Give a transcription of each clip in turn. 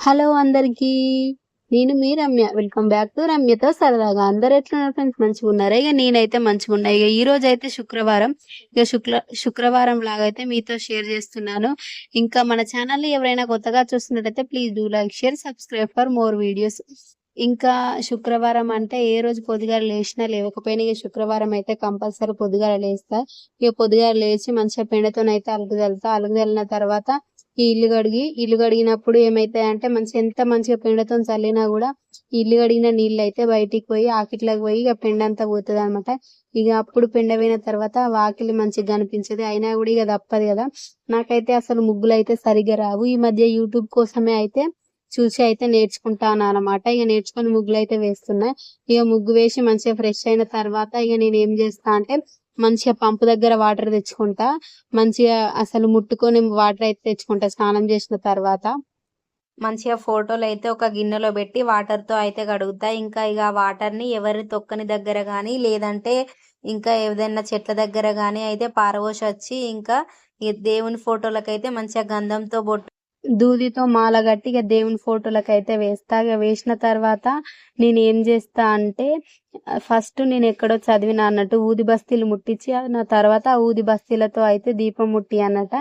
Hello అందరికి, నేను మీ Ramya. Welcome back to రమ్యతో సరదాగా. అందరు ఎట్లున్నారు ఫ్రెండ్స్? మంచిగా ఉన్నారా? ఇక నేనైతే మంచిగా ఉన్నా. ఇక ఈ రోజు అయితే శుక్రవారం. ఇక శుక్రవారం లాగా అయితే మీతో షేర్ చేస్తున్నాను. ఇంకా మన ఛానల్ని ఎవరైనా కొత్తగా చూస్తున్నట్టయితే please do like, share, subscribe for more videos. ఇంకా శుక్రవారం అంటే ఏ రోజు పొద్దుగాల లేచినా లేవకపోయినా ఇక శుక్రవారం అయితే కంపల్సరీ పొద్దుగాల లేస్తా. ఇక పొద్దుగాల లేచి మంచిగా పెండతోనైతే అలుగు చల్లుతా. అలుగు చల్లిన తర్వాత ఈ ఇల్లు కడిగినప్పుడు ఏమైతాయంటే ఎంత మంచిగా పెండతో చల్లినా కూడా ఇల్లు కడిగిన నీళ్ళు అయితే బయటికి పోయి ఆకిట్లోకి పోయి ఇక పెండ అంతా పోతుంది అనమాట. ఇక అప్పుడు పెండ పోయిన తర్వాత వాకిలి మంచిగా కనిపించదు. అయినా కూడా ఇక తప్పదు కదా. నాకైతే అసలు ముగ్గులు అయితే సరిగ్గా రావు. ఈ మధ్య యూట్యూబ్ కోసమే అయితే చూసి అయితే నేర్చుకుంటాను అనమాట. ఇక నేర్చుకొని ముగ్గులు అయితే వేస్తున్నా. ఇక ముగ్గు వేసి మంచిగా ఫ్రెష్ అయిన తర్వాత ఇక నేను ఏం చేస్తా అంటే మంచిగా పంపు దగ్గర వాటర్ తెచ్చుకుంటా. మంచిగా అసలు ముట్టుకొని వాటర్ అయితే తెచ్చుకుంటా స్నానం చేసిన తర్వాత. మంచిగా ఫోటోలు అయితే ఒక గిన్నెలో పెట్టి వాటర్ తో అయితే కడుగుతా. ఇంకా ఇక వాటర్ ని ఎవరి తొక్కని దగ్గర కానీ లేదంటే ఇంకా ఏదైనా చెట్ల దగ్గర కానీ అయితే పారబోసి వచ్చి ఇంకా దేవుని ఫోటోలకైతే మంచిగా గంధంతో బొట్టు దూదితో మాల కట్టి ఇక దేవుని ఫోటోలకైతే వేస్తా. ఇక వేసిన తర్వాత నేను ఏం చేస్తా అంటే ఫస్ట్ నేను ఎక్కడో చదివిన అన్నట్టు ఊది బస్తీలు ముట్టించి నా తర్వాత ఆ ఊది బస్తీలతో అయితే దీపం ముట్టి అన్నట.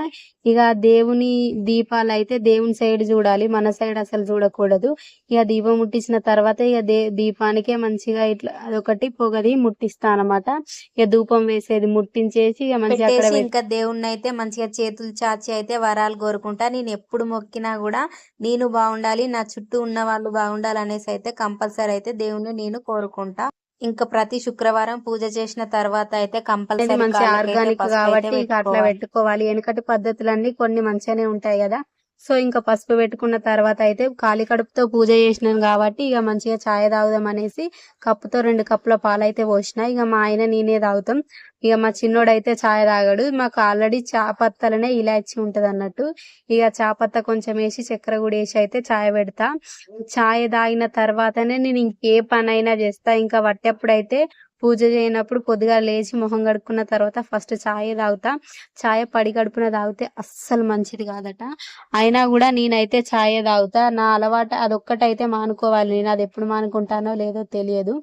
ఇక దేవుని దీపాలు అయితే దేవుని సైడ్ చూడాలి, మన సైడ్ అసలు చూడకూడదు. ఇక దీపం ముట్టించిన తర్వాత ఇక దీపానికే మంచిగా ఇట్లా అదొకటి పొగది ముట్టిస్తా అనమాట. ఇక ధూపం వేసేది ముట్టించేసి ఇక మంచిగా అక్కడ ఇంకా దేవుణ్ణి అయితే మంచిగా చేతులు చాచి అయితే వరాలు కోరుకుంటా. నేను ఎప్పుడు మొక్కినా కూడా నేను బాగుండాలి, నా చుట్టూ ఉన్న వాళ్ళు బాగుండాలి అనేసి అయితే కంపల్సరీ అయితే దేవుణ్ణి నేను కోరుకుంటా. ఇంకా ప్రతి శుక్రవారం పూజ చేసిన తర్వాత అయితే కంపల్సరీ మంచి ఆర్గానిక్ కాబట్టి అట్లా పెట్టుకోవాలి. వెనకటి పద్ధతులన్నీ కొన్ని మంచిగానే ఉంటాయి కదా. సో ఇంకా పసుపు పెట్టుకున్న తర్వాత అయితే ఖాళీ కడుపుతో పూజ చేసినాను కాబట్టి ఇక మంచిగా ఛాయ్ తాగుదాం అనేసి కప్పుతో 2 కప్పుల పాలు అయితే పోసిన. ఇక మా ఆయన నేనే తాగుతాం. ఇక మా చిన్నోడు అయితే ఛాయ్ తాగాడు. మాకు ఆల్రెడీ చాపత్తలనే ఇలాచి ఉంటది అన్నట్టు. ఇక చాపత్త కొంచెం వేసి చక్కెర కూడా వేసి అయితే ఛాయ్ పెడతా. ఛాయ్ తాగిన తర్వాతనే నేను ఇంకే పనైనా చేస్తా. ఇంకా వట్టేప్పుడైతే పూజ చేయనప్పుడు పొద్దుగా లేచి మొహం కడుక్కున్న తర్వాత ఫస్ట్ ఛాయ్ తాగుతా. ఛాయ్ పడి కడుపున తాగితే అస్సలు మంచిది కాదట. అయినా కూడా నేనైతే ఛాయ్ తాగుతా. నా అలవాటు అదొక్కటైతే మానుకోవాలి. నేను అది ఎప్పుడు మానుకుంటానో లేదో తెలియదు.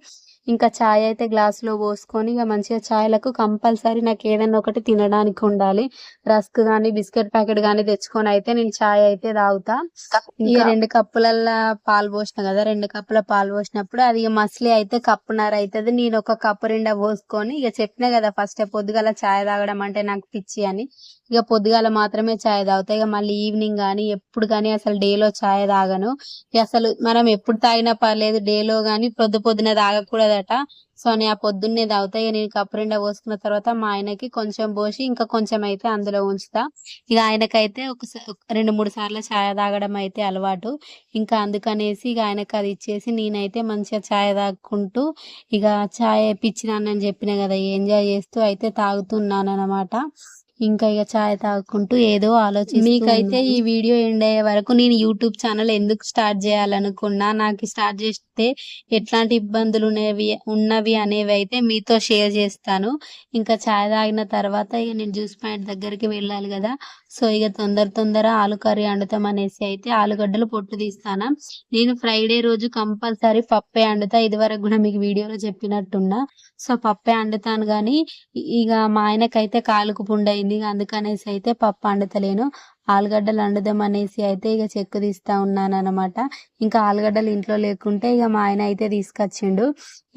ఇంకా ఛాయ్ అయితే గ్లాసులో పోసుకొని ఇక మంచిగా ఛాయ్లకు కంపల్సరీ నాకు ఏదైనా ఒకటి తినడానికి ఉండాలి. రస్క్ కానీ బిస్కెట్ ప్యాకెట్ కానీ తెచ్చుకొని అయితే నేను ఛాయ్ అయితే తాగుతా. ఇక 2 కప్పులల్లో పాలు పోసిన కదా, 2 కప్పుల పాలు పోసినప్పుడు అది ఇక మసిలి అయితే కప్పున్నర అవుతుంది. నేను ఒక కప్పు నిండా పోసుకొని ఇక చెప్పినా కదా ఫస్ట్ పొద్దుగాల ఛాయ్ తాగడం అంటే నాకు పిచ్చి అని. ఇక పొద్దుగాల మాత్రమే ఛాయ్ తాగుతా. ఇక మళ్ళీ ఈవినింగ్ కానీ ఎప్పుడు కానీ అసలు డేలో ఛాయ్ తాగను. అసలు మనం ఎప్పుడు తాగినా పర్లేదు, డేలో కానీ పొద్దున తాగకూడదట. సో నేను ఆ పొద్దున్నే తాగుతా. ఇక నేను కప్పు నిండా పోసుకున్న తర్వాత మా ఆయనకి కొంచెం పోసి ఇంకా కొంచెం అయితే అందులో ఉంచుతా. ఇక ఆయనకైతే 2-3 సార్లు ఛాయ్ తాగడం అయితే అలవాటు. ఇంకా అందుకనేసి ఇక ఆయనకు అది ఇచ్చేసి నేనైతే మంచిగా ఛాయ్ తాగుకుంటూ ఇక ఛాయ్ పిచ్చినానని చెప్పిన కదా, ఎంజాయ్ చేస్తూ అయితే తాగుతున్నాను అనమాట. ఇంకా ఇక ఛాయ్ తాగుకుంటూ ఏదో మీకైతే ఈ వీడియో ఎండ్ అయ్యే వరకు నేను యూట్యూబ్ ఛానల్ ఎందుకు స్టార్ట్ చేయాలనుకున్నా, నాకు స్టార్ట్ చేస్తే ఎట్లాంటి ఇబ్బందులు ఉన్నవి అనేవి అయితే మీతో షేర్ చేస్తాను. ఇంకా ఛాయ్ తాగిన తర్వాత ఇక నేను జ్యూస్ పాయింట్ దగ్గరికి వెళ్ళాలి కదా. సో ఇక తొందర ఆలు కర్రీ వండుతాం అనేసి అయితే ఆలుగడ్డలు పొట్టు తీస్తాను. నేను ఫ్రైడే రోజు కంపల్సరీ పప్పే వండుతా. ఇదివరకు కూడా మీకు వీడియోలో చెప్పినట్టున్నా. సో పప్పే వండుతాను కానీ ఇక మా ఆయనకైతే కాలుకు పుండైంది. అందుకనేసి అయితే పప్పు వండుతలేను. ఆలుగడ్డలు వండుదాం అనేసి అయితే ఇక చెక్కు తీస్తా ఉన్నాను అనమాట. ఇంకా ఆలుగడ్డలు ఇంట్లో లేకుంటే ఇక మా ఆయన అయితే తీసుకొచ్చిండు.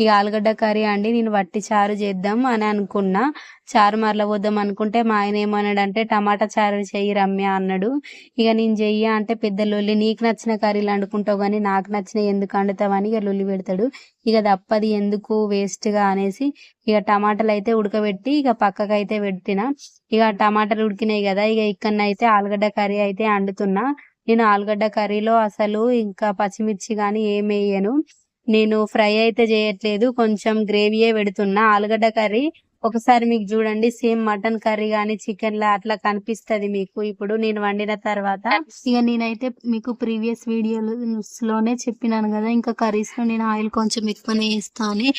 ఇక ఆలుగడ్డ కర్రీ అండి నేను వట్టి చారు చేద్దాం అని అనుకున్నా. చారు మరల పోద్దాం అనుకుంటే మా ఆయన ఏమన్నాడంటే టమాటా చారు చెయ్యి రమ్య అన్నాడు. ఇక నేను చెయ్య అంటే పెద్ద లొల్లి, నీకు నచ్చిన కర్రీలు వండుకుంటావు కానీ నాకు నచ్చిన ఎందుకు వండుతావని ఇక లొల్లి పెడతాడు. ఇక తప్పది ఎందుకు వేస్ట్గా అనేసి ఇక టమాటాలు అయితే ఉడకబెట్టి ఇక పక్కకైతే పెట్టిన. ఇక టమాటాలు ఉడికినాయి కదా, ఇక ఇక్కడనైతే ఆలుగడ్డ కర్రీ అయితే వండుతున్నా. నేను ఆలుగడ్డ కర్రీలో అసలు ఇంకా పచ్చిమిర్చి కానీ ఏమి వేయను. నేను ఫ్రై అయితే చేయట్లేదు, కొంచెం గ్రేవీయే పెడుతున్నా. ఆలుగడ్డ కర్రీ ఒకసారి మీకు చూడండి, సేమ్ మటన్ కర్రీ గానీ చికెన్ లా అట్లా కనిపిస్తది మీకు ఇప్పుడు నేను వండిన తర్వాత. ఇక నేనైతే మీకు ప్రీవియస్ వీడియోలోనే చెప్పినాను కదా, ఇంకా కర్రీస్ లో నేను ఆయిల్ కొంచెం ఎక్కువనే వేస్తా అని.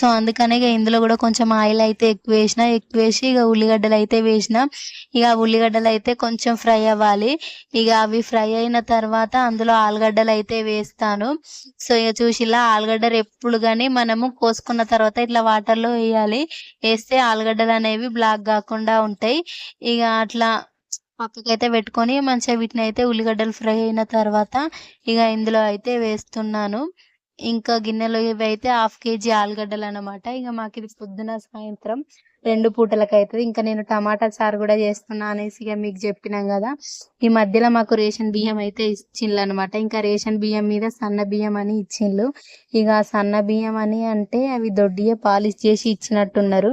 సో అందుకనే ఇక ఇందులో కూడా కొంచెం ఆయిల్ అయితే ఎక్కువ వేసి ఇక ఉల్లిగడ్డలు అయితే వేసిన. ఇక ఉల్లిగడ్డలు అయితే కొంచెం ఫ్రై అవ్వాలి. ఇక అవి ఫ్రై అయిన తర్వాత అందులో ఆలుగడ్డలు అయితే వేస్తాను. సో ఇక చూసిలా ఆలుగడ్డలు ఎప్పుడు కానీ మనము కోసుకున్న తర్వాత ఇట్లా వాటర్ లో వేయాలి. వేస్తే ఆలుగడ్డలు అనేవి బ్లాక్ కాకుండా ఉంటాయి. ఇక అట్లా పక్కకైతే పెట్టుకొని మంచిగా వీటిని అయితే ఉల్లిగడ్డలు ఫ్రై అయిన తర్వాత ఇక ఇందులో అయితే వేస్తున్నాను. ఇంకా గిన్నెలో ఇవి అయితే 1/2 kg ఆలుగడ్డలు అన్నమాట. ఇక మాకు ఇది పొద్దున సాయంత్రం 2 పూటలకు అవుతుంది. ఇంకా నేను టమాటా చారు కూడా చేస్తున్నా అనేసి ఇక మీకు చెప్పినాం కదా. ఈ మధ్యలో మాకు రేషన్ బియ్యం అయితే ఇచ్చిండ్లు అనమాట. ఇంకా రేషన్ బియ్యం మీద సన్న బియ్యం అని ఇచ్చిండ్లు. ఇక సన్న బియ్యం అని అంటే అవి దొడ్డియే పాలిష్ చేసి ఇచ్చినట్టున్నారు.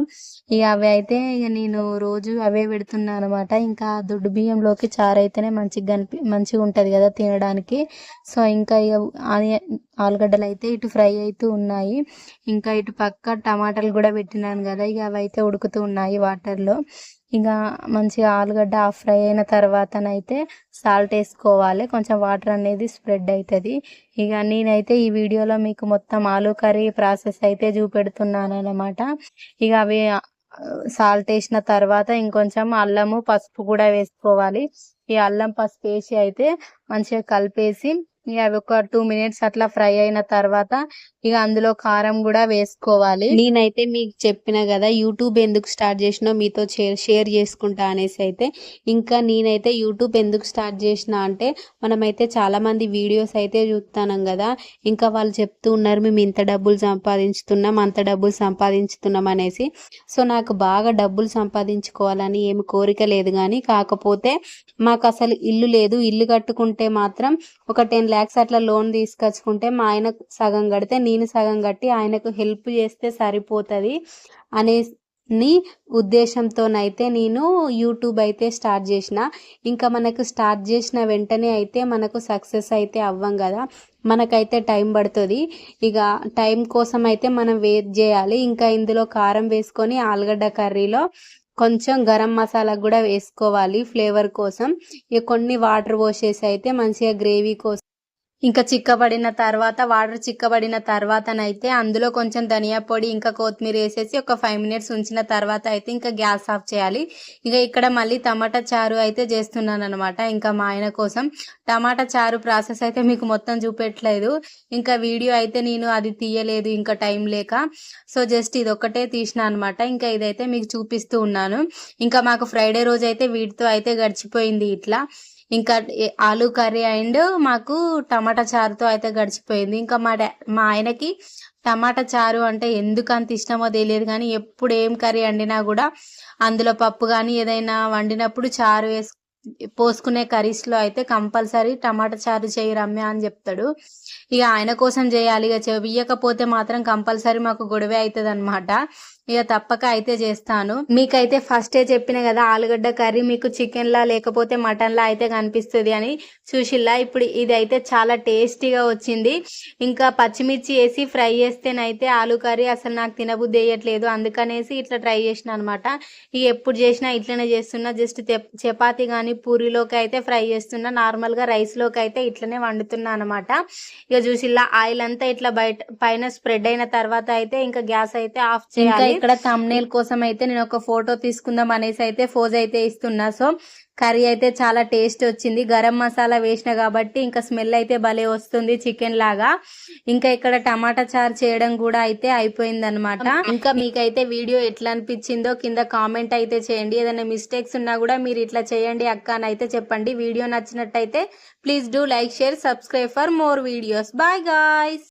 ఇక అవి అయితే ఇక నేను రోజు అవే పెడుతున్నా అనమాట. ఇంకా దొడ్డు బియ్యంలోకి చారు అయితేనే మంచిగా ఉంటది కదా తినడానికి. సో ఇంకా ఇక ఆలుగడ్డలు అయితే ఇటు ఫ్రై అవుతూ ఉన్నాయి. ఇంకా ఇటు పక్క టమాటాలు కూడా పెట్టినాను కదా, ఇక అవి అయితే ఉడుకుతూ ఉన్నాయి వాటర్లో. ఇక మంచిగా ఆలుగడ్డ ఫ్రై అయిన తర్వాతనైతే సాల్ట్ వేసుకోవాలి, కొంచెం వాటర్ అనేది స్ప్రెడ్ అవుతుంది. ఇక నేనైతే ఈ వీడియోలో మీకు మొత్తం ఆలు కర్రీ ప్రాసెస్ అయితే చూపెడుతున్నాను అనమాట. ఇక అవి సాల్ట్ వేసిన తర్వాత ఇంకొంచెం అల్లము పసుపు కూడా వేసుకోవాలి. ఈ అల్లం పసుపు వేసి అయితే మంచిగా కలిపేసి ఇక అవి ఒక 2 minutes అట్లా ఫ్రై అయిన తర్వాత ఇక అందులో కారం కూడా వేసుకోవాలి. నేనైతే మీకు చెప్పిన కదా యూట్యూబ్ ఎందుకు స్టార్ట్ చేసినో మీతో షేర్ చేసుకుంటా అనేసి అయితే. ఇంకా నేనైతే యూట్యూబ్ ఎందుకు స్టార్ట్ చేసిన అంటే, మనమైతే చాలా మంది వీడియోస్ అయితే చూస్తున్నాం కదా, ఇంకా వాళ్ళు చెప్తూ ఉన్నారు మేము ఇంత డబ్బులు సంపాదించుతున్నాం అంత డబ్బులు సంపాదించుతున్నాం అనేసి. సో నాకు బాగా డబ్బులు సంపాదించుకోవాలని ఏమి కోరిక లేదు, కానీ కాకపోతే మాకు అసలు ఇల్లు లేదు. ఇల్లు కట్టుకుంటే మాత్రం ఒక 10 lakhs అట్లా లోన్ తీసుకొచ్చుకుంటే మా ఆయన సగం కడితే నేను సగం కట్టి ఆయనకు హెల్ప్ చేస్తే సరిపోతుంది అనే ఉద్దేశంతోనైతే నేను యూట్యూబ్ అయితే స్టార్ట్ చేసిన. ఇంకా మనకు స్టార్ట్ చేసిన వెంటనే అయితే మనకు సక్సెస్ అయితే అవ్వం కదా, మనకైతే టైం పడుతుంది. ఇక టైం కోసం అయితే మనం వెయిట్ చేయాలి. ఇంకా ఇందులో కారం వేసుకొని ఆలుగడ్డ కర్రీలో కొంచెం గరం మసాలా కూడా వేసుకోవాలి ఫ్లేవర్ కోసం. ఇక కొన్ని వాటర్ పోసేసి అయితే మంచిగా గ్రేవీ కోసం ఇంకా వాటర్ చిక్కబడిన తర్వాతనైతే అందులో కొంచెం ధనియా పొడి ఇంకా కొత్తిమీర వేసేసి ఒక 5 minutes ఉంచిన తర్వాత అయితే ఇంకా గ్యాస్ ఆఫ్ చేయాలి. ఇక ఇక్కడ మళ్ళీ టమాటా చారు అయితే చేస్తున్నాను అనమాట. ఇంకా మా ఆయన కోసం టమాటా చారు ప్రాసెస్ అయితే మీకు మొత్తం చూపెట్టలేదు, ఇంకా వీడియో అయితే నేను అది తీయలేదు ఇంకా టైం లేక. సో జస్ట్ ఇది ఒక్కటే తీసిన అనమాట. ఇంకా ఇదైతే మీకు చూపిస్తూ ఉన్నాను. ఇంకా మాకు ఫ్రైడే రోజు అయితే వీటితో అయితే గడిచిపోయింది ఇట్లా. ఇంకా ఆలు కర్రీ అండ్ మాకు టమాటా చారుతో అయితే గడిచిపోయింది. ఇంకా మా ఆయనకి టమాటా చారు అంటే ఎందుకు అంత ఇష్టమో తెలియదు, కానీ ఎప్పుడు ఏం కర్రీ వండినా కూడా అందులో పప్పు కానీ ఏదైనా వండినప్పుడు చారు పోసుకునే కర్రీస్లో అయితే కంపల్సరీ టమాటా చారు చేయి రమ్య అని చెప్తాడు. ఇక ఆయన కోసం చేయాలి, ఇక చెయ్యకపోతే మాత్రం కంపల్సరీ మాకు గొడవ అవుతుంది అనమాట. ఇక తప్పక అయితే చేస్తాను. మీకైతే ఫస్టే చెప్పిన కదా ఆలుగడ్డ కర్రీ మీకు చికెన్లా లేకపోతే మటన్లా అయితే కనిపిస్తుంది అని. చూసిల్లా ఇప్పుడు ఇది అయితే చాలా టేస్టీగా వచ్చింది. ఇంకా పచ్చిమిర్చి వేసి ఫ్రై చేస్తేనైతే ఆలు కర్రీ అసలు నాకు తినబుద్ధి వేయట్లేదు, అందుకనేసి ఇట్లా ట్రై చేసిన అనమాట. ఇక ఎప్పుడు చేసినా ఇట్లనే చేస్తున్నా, జస్ట్ చపాతీ కానీ పూరిలోకి అయితే ఫ్రై చేస్తున్నా, నార్మల్గా రైస్లోకి అయితే ఇట్లనే వండుతున్నా అనమాట. ఇక చూసిల్లా ఆయిల్ అంతా ఇట్లా పైన స్ప్రెడ్ అయిన తర్వాత అయితే ఇంకా గ్యాస్ అయితే ఆఫ్ చేయాలి. ఇక్కడ థంబ్నెయిల్ కోసం అయితే నేను ఒక ఫోటో తీసుకుందాం అనేసి అయితే పోజ్ అయితే ఇస్తున్నా. సో కర్రీ అయితే చాలా టేస్ట్ వచ్చింది, గరం మసాలా వేసిన కాబట్టి ఇంకా స్మెల్ అయితే భలే వస్తుంది చికెన్ లాగా. ఇంకా ఇక్కడ టమాటా చారు చేయడం కూడా అయితే అయిపోయింది అనమాట. ఇంకా మీకైతే వీడియో ఎట్లా అనిపించిందో కింద కామెంట్ అయితే చేయండి. ఏదైనా మిస్టేక్స్ ఉన్నా కూడా మీరు ఇట్లా చేయండి అక్క అని అయితే చెప్పండి. వీడియో నచ్చినట్టయితే please do like, share, subscribe for more videos. Bye guys.